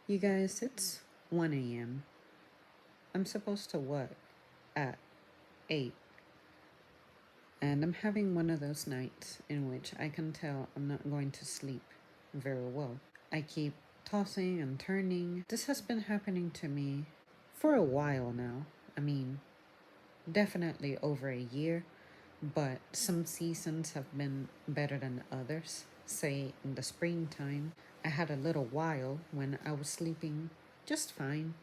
You guys, it's 1 a.m. I'm supposed to work at 8, and I'm having one of those nights in which I can tell I'm not going to sleep very well. I keep tossing and turning. This has been happening to me for a while now. I mean, definitely over a year, but some seasons have been better than others. Say in the springtime, I had a little while when I was sleeping just fine.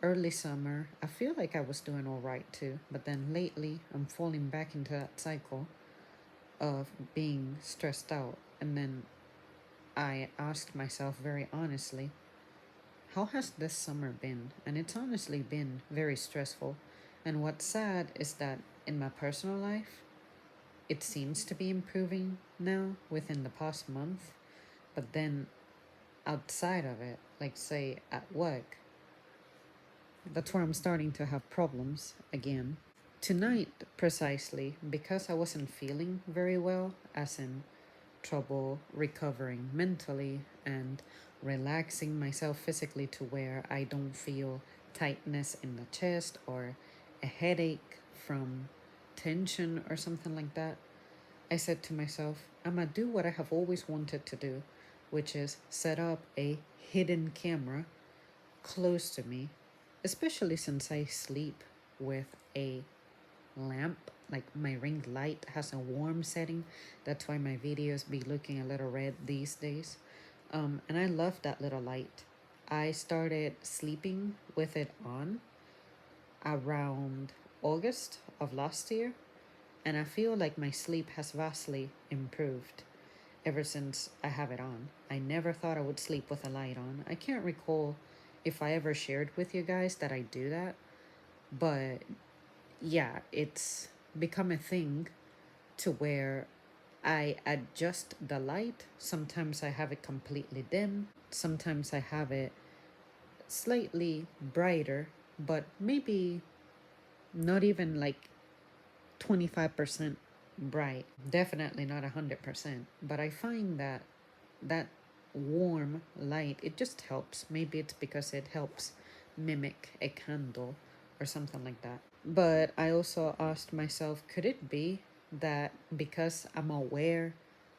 Early summer, I feel like I was doing all right too, but then lately I'm falling back into that cycle of being stressed out. And then I asked myself very honestly, how has this summer been? And it's honestly been very stressful. And what's sad is that in my personal life, it seems to be improving now within the past month, but then outside of it, like say at work, that's where I'm starting to have problems again. Tonight, precisely, because I wasn't feeling very well, as in trouble recovering mentally and relaxing myself physically to where I don't feel tightness in the chest or a headache from tension or something like that, I said to myself, I'm gonna do what I have always wanted to do, which is set up a hidden camera close to me, especially since I sleep with a lamp. Like my ring light has a warm setting. That's why my videos be looking a little red these days. And I love that little light. I started sleeping with it on around August of last year, and I feel like my sleep has vastly improved ever since I have it on. I never thought I would sleep with a light on. I can't recall if I ever shared with you guys that I do that, but yeah, it's become a thing to where I adjust the light. Sometimes I have it completely dim, sometimes I have it slightly brighter, but maybe not even like 25% bright. Definitely not 100%. But I find that that warm light, it just helps. Maybe it's because it helps mimic a candle or something like that. But I also asked myself, could it be that because I'm aware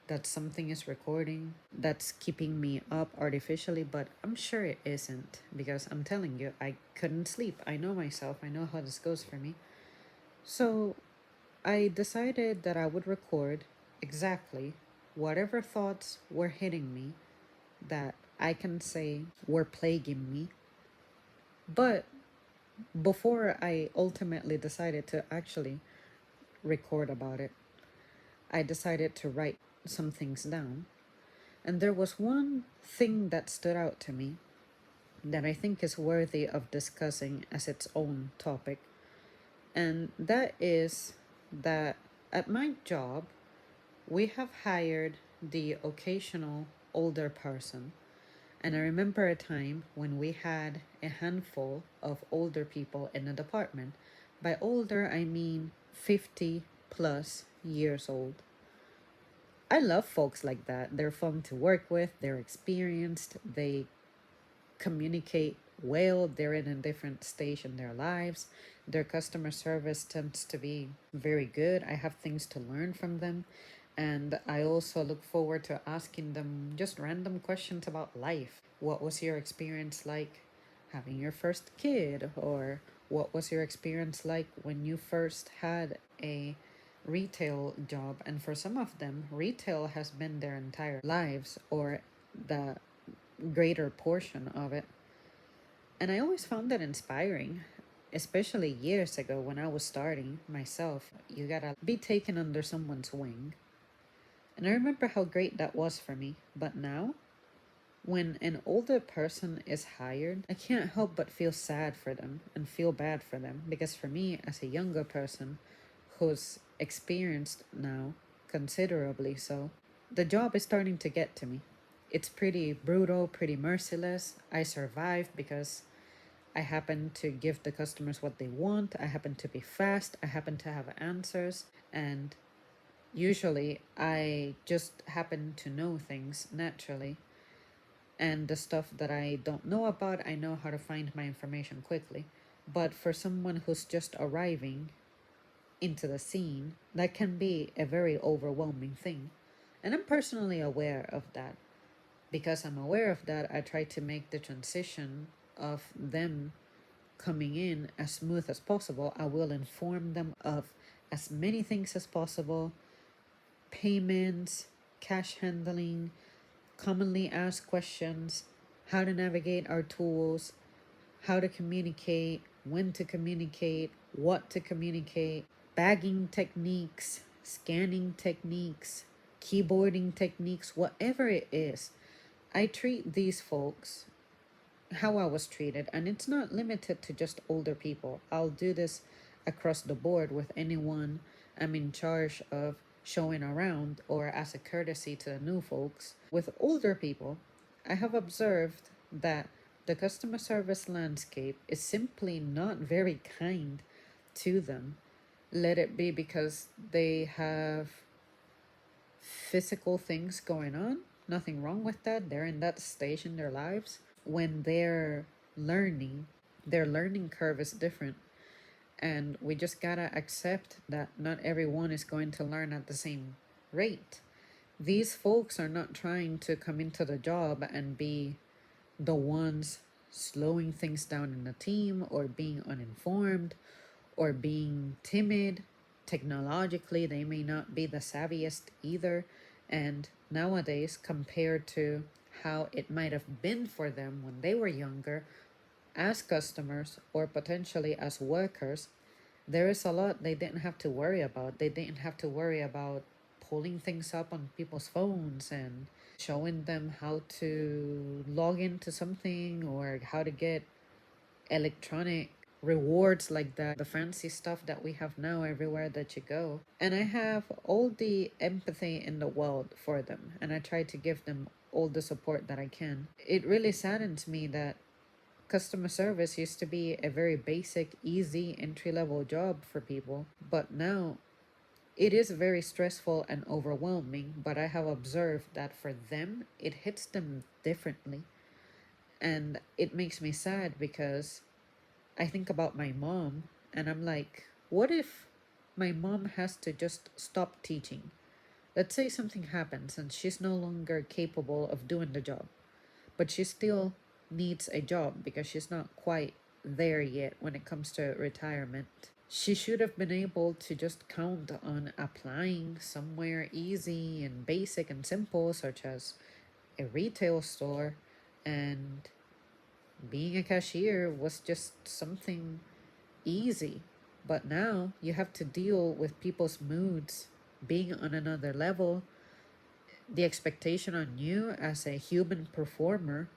that something is recording, that's keeping me up artificially? But I'm sure it isn't, because I'm telling you, I couldn't sleep. I know myself, I know how this goes for me. So I decided that I would record exactly whatever thoughts were hitting me that I can say were plaguing me. But before I ultimately decided to actually record about it, I decided to write some things down. And there was one thing that stood out to me that I think is worthy of discussing as its own topic. And that is that at my job, we have hired the occasional older person. And I remember a time when we had a handful of older people in the department. By older, I mean 50 plus years old. I love folks like that. They're fun to work with, they're experienced, they communicate well, they're in a different stage in their lives. Their customer service tends to be very good. I have things to learn from them. And I also look forward to asking them just random questions about life. What was your experience like having your first kid? Or what was your experience like when you first had a retail job? And for some of them, retail has been their entire lives or the greater portion of it. And I always found that inspiring, especially years ago when I was starting myself. You gotta be taken under someone's wing. And I remember how great that was for me. But now, when an older person is hired, I can't help but feel sad for them and feel bad for them. Because for me, as a younger person who's experienced now, considerably so, the job is starting to get to me. It's pretty brutal, pretty merciless. I survive because I happen to give the customers what they want. I happen to be fast. I happen to have answers. And usually I just happen to know things naturally. And the stuff that I don't know about, I know how to find my information quickly. But for someone who's just arriving into the scene, that can be a very overwhelming thing. And I'm personally aware of that. Because I'm aware of that, I try to make the transition of them coming in as smooth as possible. I will inform them of as many things as possible: payments, cash handling, commonly asked questions, how to navigate our tools, how to communicate, when to communicate, what to communicate, bagging techniques, scanning techniques, keyboarding techniques, whatever it is. I treat these folks how I was treated, and it's not limited to just older people. I'll do this across the board with anyone I'm in charge of showing around or as a courtesy to the new folks. With older people, I have observed that the customer service landscape is simply not very kind to them. Let it be because they have physical things going on. Nothing wrong with that. They're in that stage in their lives. When they're learning, their learning curve is different. And we just gotta accept that not everyone is going to learn at the same rate. These folks are not trying to come into the job and be the ones slowing things down in the team or being uninformed or being timid. Technologically, they may not be the savviest either. And nowadays, compared to how it might have been for them when they were younger, as customers or potentially as workers, there is a lot they didn't have to worry about. They didn't have to worry about pulling things up on people's phones and showing them how to log into something or how to get electronic rewards like that, the fancy stuff that we have now everywhere that you go. And I have all the empathy in the world for them, and I try to give them all the support that I can. It really saddens me that customer service used to be a very basic, easy, entry level job for people, but now it is very stressful and overwhelming. But I have observed that for them, it hits them differently. And it makes me sad because I think about my mom and I'm like, what if my mom has to just stop teaching? Let's say something happens and she's no longer capable of doing the job, but she still needs a job because she's not quite there yet when it comes to retirement. She should have been able to just count on applying somewhere easy and basic and simple, such as a retail store, and being a cashier was just something easy. But now you have to deal with people's moods being on another level, the expectation on you as a human performer,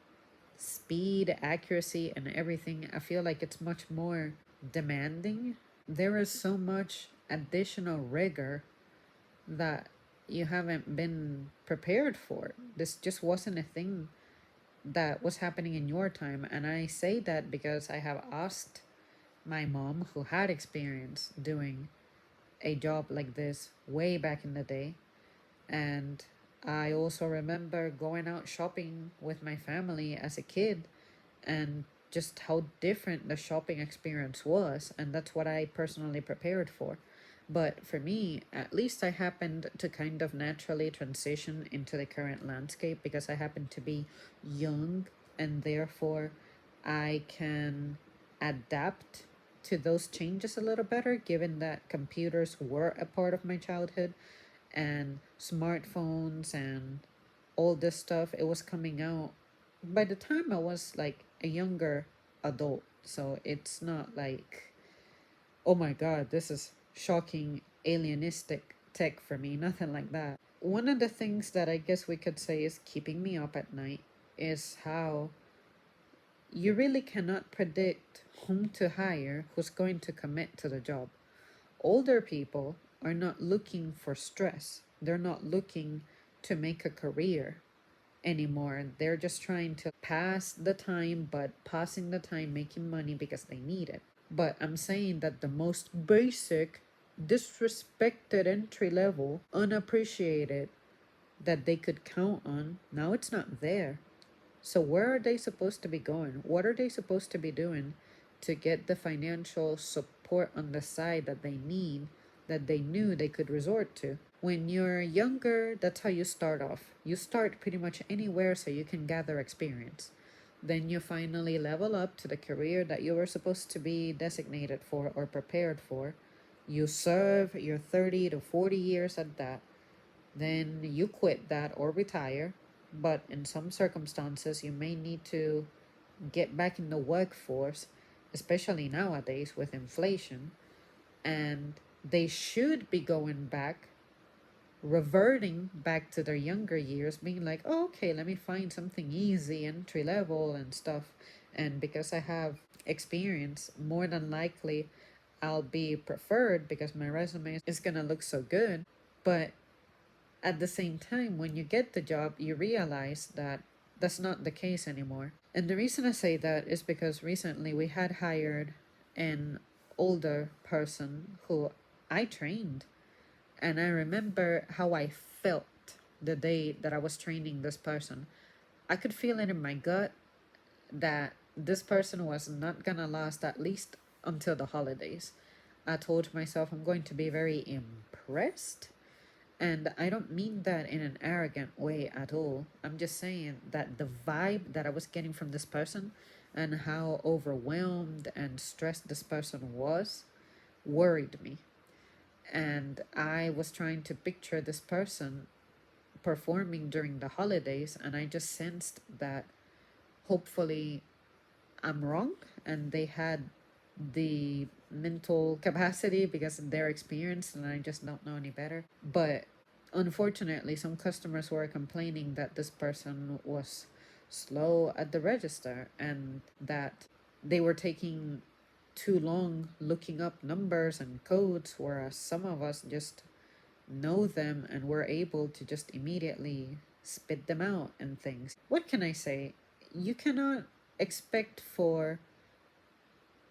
speed, accuracy, and everything. I feel like it's much more demanding. There is so much additional rigor that you haven't been prepared for. This just wasn't a thing that was happening in your time. And I say that because I have asked my mom, who had experience doing a job like this way back in the day. And I also remember going out shopping with my family as a kid and just how different the shopping experience was. And that's what I personally prepared for. But for me, at least I happened to kind of naturally transition into the current landscape because I happen to be young, and therefore I can adapt to those changes a little better, given that computers were a part of my childhood and smartphones and all this stuff. It was coming out by the time I was like a younger adult. So it's not like, oh my god, this is shocking alienistic tech for me. Nothing like that. One of the things that I guess we could say is keeping me up at night is how you really cannot predict whom to hire who's going to commit to the job. Older people are not looking for stress. They're not looking to make a career anymore. They're just trying to pass the time, but passing the time making money because they need it. But I'm saying that the most basic, disrespected entry level, unappreciated that they could count on, now it's not there. So where are they supposed to be going? What are they supposed to be doing to get the financial support on the side that they need, that they knew they could resort to? When you're younger, that's how you start off. You start pretty much anywhere so you can gather experience. Then you finally level up to the career that you were supposed to be designated for or prepared for. You serve your 30 to 40 years at that. Then you quit that or retire. But in some circumstances, you may need to get back in the workforce, especially nowadays with inflation. And they should be going back, reverting back to their younger years, being like, oh, okay, let me find something easy, entry level and stuff. And because I have experience, more than likely I'll be preferred because my resume is going to look so good. But at the same time, when you get the job, you realize that that's not the case anymore. And the reason I say that is because recently we had hired an older person who I trained. And I remember how I felt the day that I was training this person. I could feel it in my gut that this person was not gonna last at least until the holidays. I told myself I'm going to be very impressed. And I don't mean that in an arrogant way at all. I'm just saying that the vibe that I was getting from this person and how overwhelmed and stressed this person was worried me. And I was trying to picture this person performing during the holidays, and I just sensed that hopefully I'm wrong and they had the mental capacity because of their experience and I just don't know any better. But unfortunately, some customers were complaining that this person was slow at the register and that they were taking too long looking up numbers and codes, whereas some of us just know them and we're able to just immediately spit them out and things. What can I say? You cannot expect for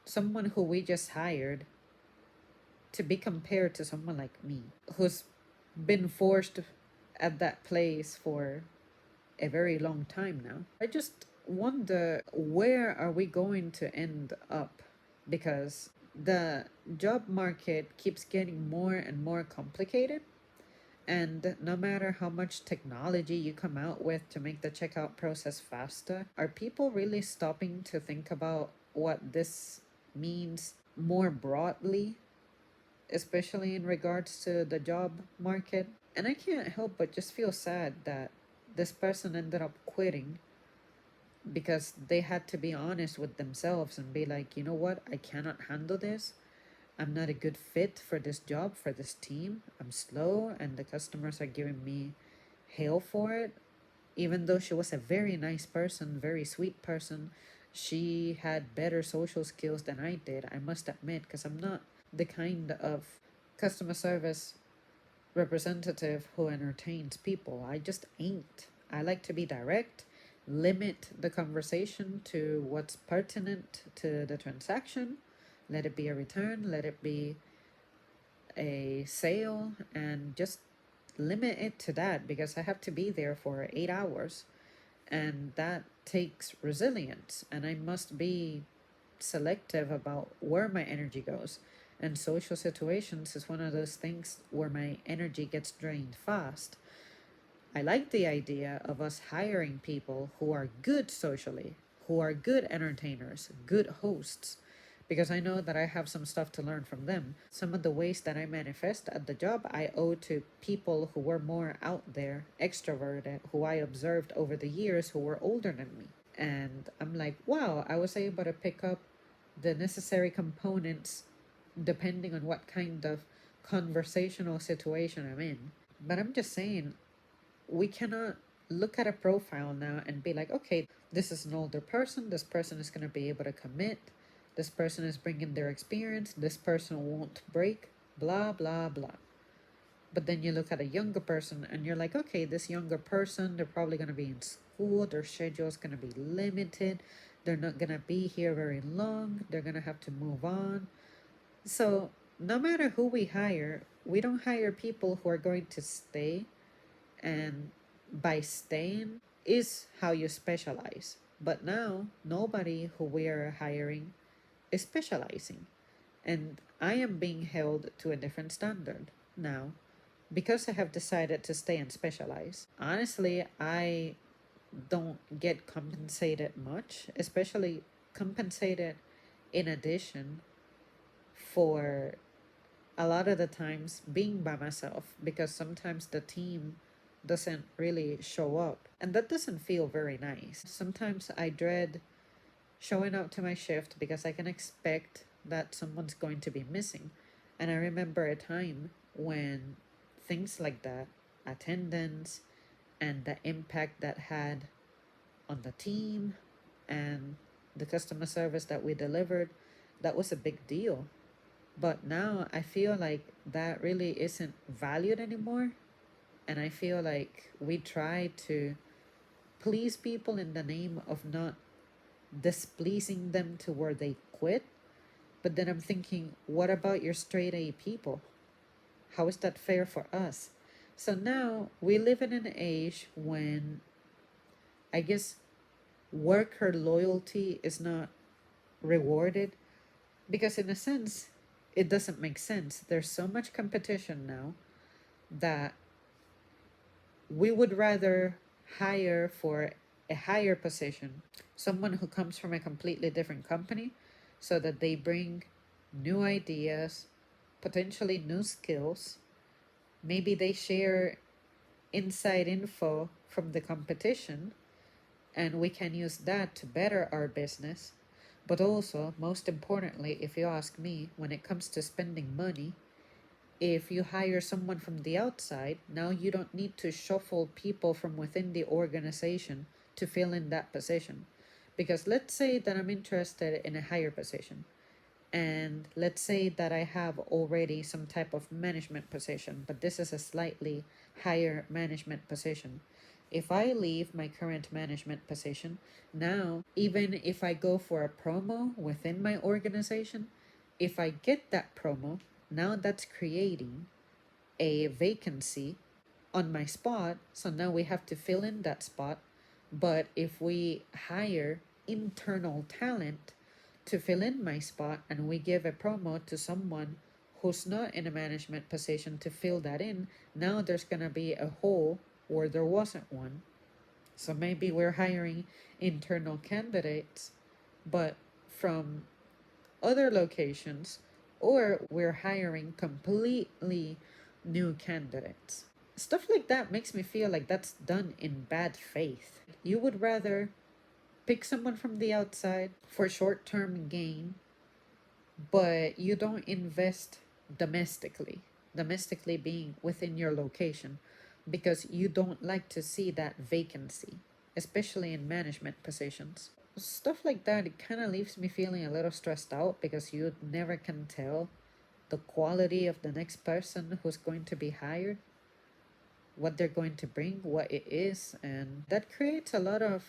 someone who we just hired to be compared to someone like me who's been forced at that place for a very long time now. I just wonder, where are we going to end up? Because the job market keeps getting more and more complicated. And no matter how much technology you come out with to make the checkout process faster, are people really stopping to think about what this means more broadly, especially in regards to the job market? And I can't help but just feel sad that this person ended up quitting because they had to be honest with themselves and be like, you know what, I cannot handle this. I'm not a good fit for this job, for this team. I'm slow, and the customers are giving me hell for it. Even though she was a very nice person, very sweet person, she had better social skills than I did, I must admit, because I'm not the kind of customer service representative who entertains people. I just ain't. I like to be direct, limit the conversation to what's pertinent to the transaction. Let it be a return, let it be a sale, and just limit it to that because I have to be there for 8 hours. And that takes resilience, and I must be selective about where my energy goes. And social situations is one of those things where my energy gets drained fast. I like the idea of us hiring people who are good socially, who are good entertainers, good hosts, because I know that I have some stuff to learn from them. Some of the ways that I manifest at the job I owe to people who were more out there, extroverted, who I observed over the years who were older than me. And I'm like, wow, I was able to pick up the necessary components depending on what kind of conversational situation I'm in. But I'm just saying, we cannot look at a profile now and be like, okay, this is an older person. This person is going to be able to commit. This person is bringing their experience. This person won't break, blah, blah, blah. But then you look at a younger person and you're like, okay, this younger person, they're probably going to be in school. Their schedule is going to be limited. They're not going to be here very long. They're going to have to move on. So no matter who we hire, we don't hire people who are going to stay, and by staying, is how you specialize. But now, nobody who we are hiring is specializing. And I am being held to a different standard now because I have decided to stay and specialize. Honestly, I don't get compensated much, especially compensated in addition for a lot of the times being by myself because sometimes the team doesn't really show up and that doesn't feel very nice. Sometimes I dread showing up to my shift because I can expect that someone's going to be missing. And I remember a time when things like that, attendance and the impact that had on the team and the customer service that we delivered, that was a big deal. But now I feel like that really isn't valued anymore. And I feel like we try to please people in the name of not displeasing them to where they quit. But then I'm thinking, what about your straight A people? How is that fair for us? So now we live in an age when I guess worker loyalty is not rewarded because, in a sense, it doesn't make sense. There's so much competition now that we would rather hire for a higher position someone who comes from a completely different company so that they bring new ideas, potentially new skills. Maybe they share inside info from the competition and we can use that to better our business. But also, most importantly, if you ask me, when it comes to spending money, if you hire someone from the outside, now you don't need to shuffle people from within the organization to fill in that position. Because let's say that I'm interested in a higher position, and let's say that I have already some type of management position, but this is a slightly higher management position. If I leave my current management position, now, even if I go for a promo within my organization, if I get that promo, now that's creating a vacancy on my spot. So now we have to fill in that spot. But if we hire internal talent to fill in my spot and we give a promo to someone who's not in a management position to fill that in, now there's going to be a hole where there wasn't one. So maybe we're hiring internal candidates, but from other locations, or we're hiring completely new candidates. Stuff like that makes me feel like that's done in bad faith. You would rather pick someone from the outside for short term gain, but you don't invest domestically. Domestically being within your location, because you don't like to see that vacancy, especially in management positions. Stuff like that, it kind of leaves me feeling a little stressed out because you never can tell the quality of the next person who's going to be hired, what they're going to bring, what it is, and that creates a lot of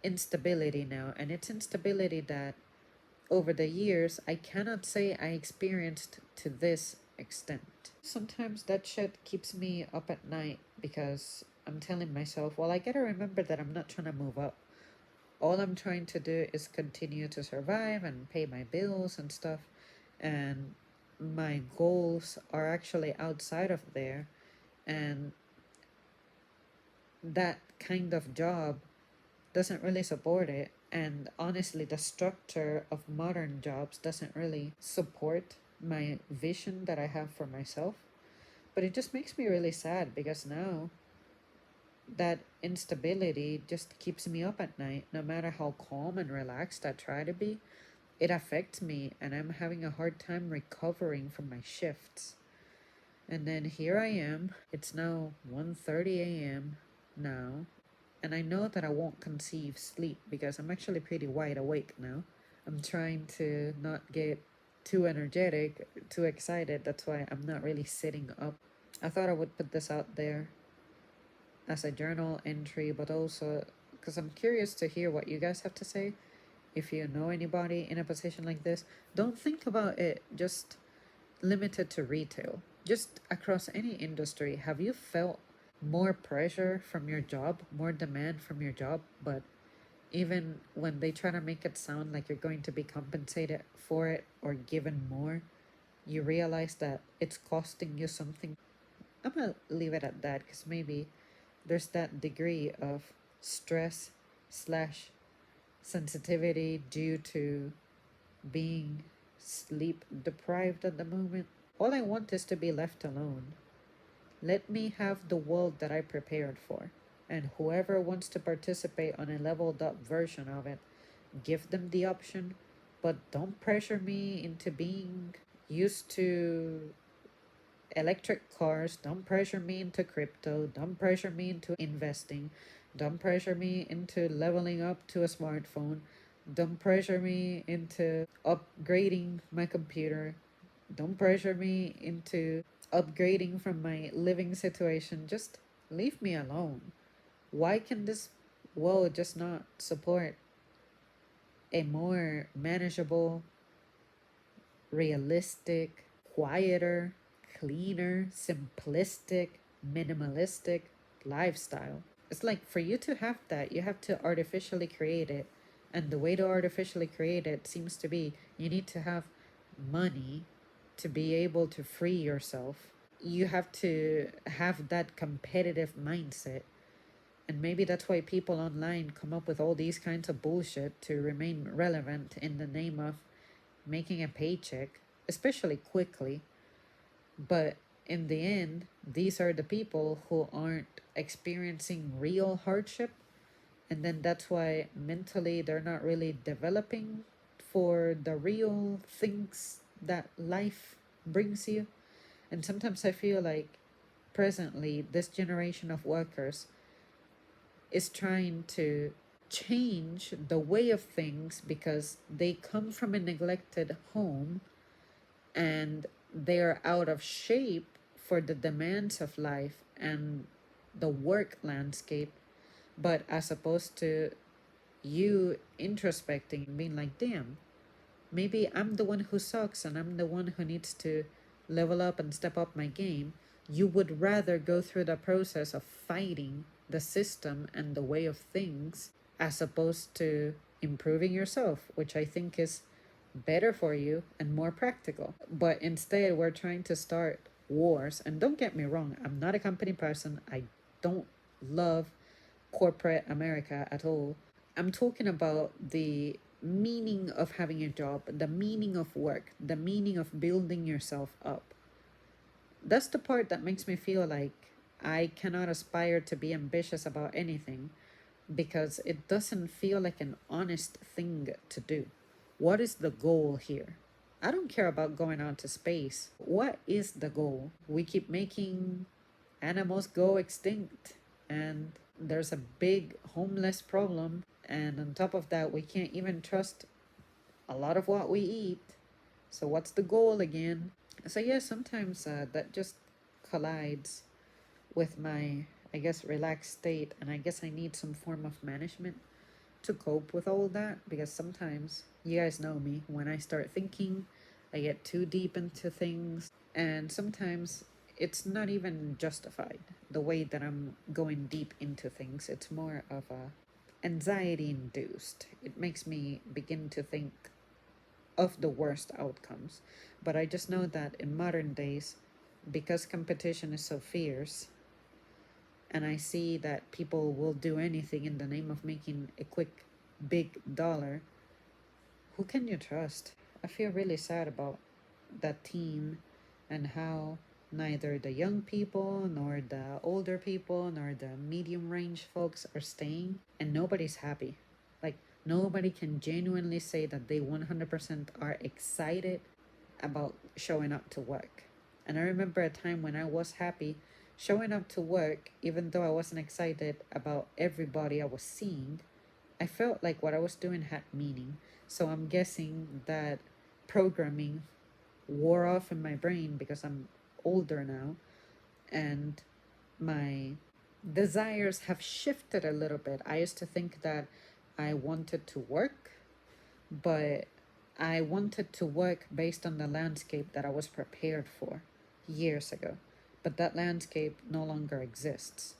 instability now. And it's instability that over the years I cannot say I experienced to this extent. Sometimes that shit keeps me up at night because I'm telling myself, well, I gotta remember that I'm not trying to move up. All I'm trying to do is continue to survive and pay my bills and stuff. And my goals are actually outside of there. And that kind of job doesn't really support it. And honestly, the structure of modern jobs doesn't really support my vision that I have for myself. But it just makes me really sad because now that instability just keeps me up at night. No matter how calm and relaxed I try to be, it affects me and I'm having a hard time recovering from my shifts. And then here I am. It's now 1:30 a.m. now, and I know that I won't conceive sleep because I'm actually pretty wide awake now. I'm trying to not get too energetic, too excited. That's why I'm not really sitting up. I thought I would put this out there as a journal entry, but also because I'm curious to hear what you guys have to say. If you know anybody in a position like this, don't think about it just limited to retail. Just across any industry, have you felt more pressure from your job, more demand from your job, but even when they try to make it sound like you're going to be compensated for it or given more, you realize that it's costing you something. I'm gonna leave it at that because maybe there's that degree of stress slash sensitivity due to being sleep deprived at the moment. All I want is to be left alone. Let me have the world that I prepared for. And whoever wants to participate on a leveled up version of it, give them the option, but don't pressure me into being used to electric cars. Don't pressure me into crypto. Don't pressure me into investing. Don't pressure me into leveling up to a smartphone. Don't pressure me into upgrading my computer. Don't pressure me into upgrading from my living situation. Just leave me alone. Why can this world just not support a more manageable, realistic, quieter, cleaner, simplistic, minimalistic lifestyle? It's like for you to have that, you have to artificially create it. And the way to artificially create it seems to be you need to have money to be able to free yourself. You have to have that competitive mindset. And maybe that's why people online come up with all these kinds of bullshit to remain relevant in the name of making a paycheck, especially quickly. But in the end, these are the people who aren't experiencing real hardship. And then that's why mentally they're not really developing for the real things that life brings you. And sometimes I feel like presently this generation of workers is trying to change the way of things because they come from a neglected home and they're out of shape for the demands of life and the work landscape. But as opposed to you introspecting and being like, damn, maybe I'm the one who sucks and I'm the one who needs to level up and step up my game. You would rather go through the process of fighting the system and the way of things as opposed to improving yourself, which I think is better for you and more practical. But instead, we're trying to start wars. And don't get me wrong, I'm not a company person. I don't love corporate America at all. I'm talking about the meaning of having a job, the meaning of work, the meaning of building yourself up. That's the part that makes me feel like I cannot aspire to be ambitious about anything because it doesn't feel like an honest thing to do. What is the goal here? I don't care about going out to space. What is the goal? We keep making animals go extinct, and there's a big homeless problem. And on top of that, we can't even trust a lot of what we eat. So, what's the goal again? So, yeah, sometimes that just collides with my, I guess, relaxed state. And I guess I need some form of management to cope with all that because sometimes, you guys know me, when I start thinking, I get too deep into things. And sometimes it's not even justified the way that I'm going deep into things. It's more of a anxiety induced. It makes me begin to think of the worst outcomes. But I just know that in modern days, because competition is so fierce, and I see that people will do anything in the name of making a quick, big dollar, who can you trust? I feel really sad about that team and how neither the young people, nor the older people, nor the medium range folks are staying, and nobody's happy. Like, nobody can genuinely say that they 100% are excited about showing up to work. And I remember a time when I was happy showing up to work, even though I wasn't excited about everybody I was seeing. I felt like what I was doing had meaning. So I'm guessing that programming wore off in my brain because I'm older now and my desires have shifted a little bit. I used to think that I wanted to work, but I wanted to work based on the landscape that I was prepared for years ago. but that landscape no longer exists.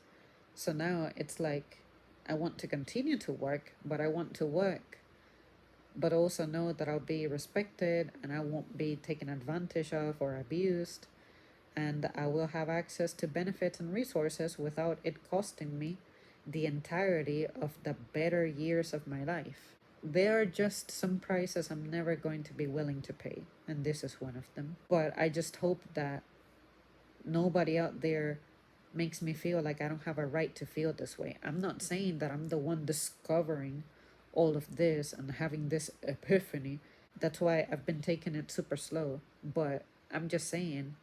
So now it's like I want to continue to work, but I want to work, but also know that I'll be respected and I won't be taken advantage of or abused, and I will have access to benefits and resources without it costing me the entirety of the better years of my life. There are just some prices I'm never going to be willing to pay, and this is one of them. But I just hope that nobody out there makes me feel like I don't have a right to feel this way. I'm not saying that I'm the one discovering all of this and having this epiphany. That's why I've been taking it super slow. But I'm just saying,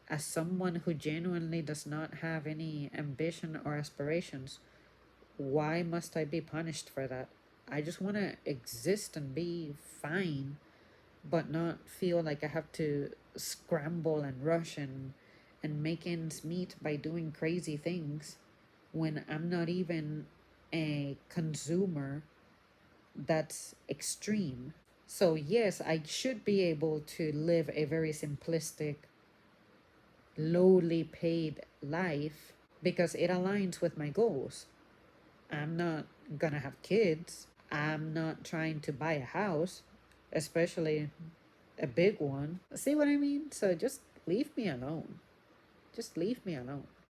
as someone who genuinely does not have any ambition or aspirations, why must I be punished for that? I just want to exist and be fine, but not feel like I have to scramble and rush and make ends meet by doing crazy things when I'm not even a consumer that's extreme. So, yes, I should be able to live a very simplistic, lowly paid life because it aligns with my goals. I'm not gonna have kids. I'm not trying to buy a house, especially a big one. See what I mean? So just leave me alone. Just leave me alone.